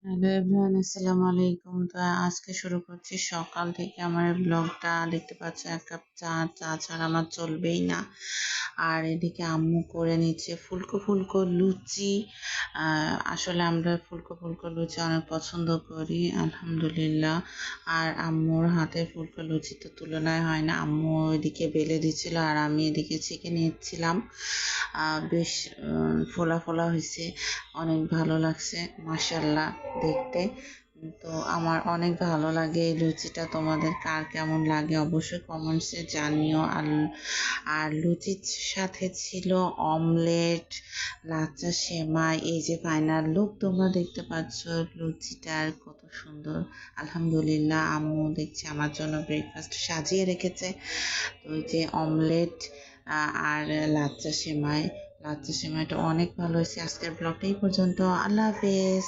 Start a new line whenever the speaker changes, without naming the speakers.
Hello everyone, আসসালামু আলাইকুম। তো আজকে শুরু করছি সকাল থেকে আমার ব্লগটা। দেখতে পাচ্ছেন এক কাপ চা ছাড়া আমার চলবেই না। আর এদিকে আম্মু করে নিচ্ছে ফুলকো ফুলকো লুচি। আসলে আমরা ফুলকো ফুলকো লুচি অনেক পছন্দ করি, আলহামদুলিল্লাহ। আর আম্মুর হাতের ফুলকো লুচি তো তুলনায় হয় না। আম্মু ওইদিকে বেলে দিচ্ছিল আর আমি এদিকে ছেঁকে নিচ্ছিলাম। বেশ ফোলা ফোলা হয়েছে, অনেক ভালো লাগছে মাশাআল্লাহ দেখতে। তো আমার অনেক ভালো লাগে এই লুচিটা। তোমাদের কার কেমন লাগে অবশ্যই কমেন্টসে জানিও। আর লুচির সাথে ছিল অমলেট, লাচ্চা সেমাই। এই যে ফাইনাল লুক তোমরা দেখতে পাচ্ছ লুচিটার, কত সুন্দর। আলহামদুলিল্লাহ, আম্মু দেখছি আমার জন্য ব্রেকফাস্ট সাজিয়ে রেখেছে। তো ওই যে অমলেট আর লাচ্চা সেমাইটা অনেক ভালো হয়েছে। আজকের ব্লগটা এই পর্যন্ত। আল্লাহ হাফেজ।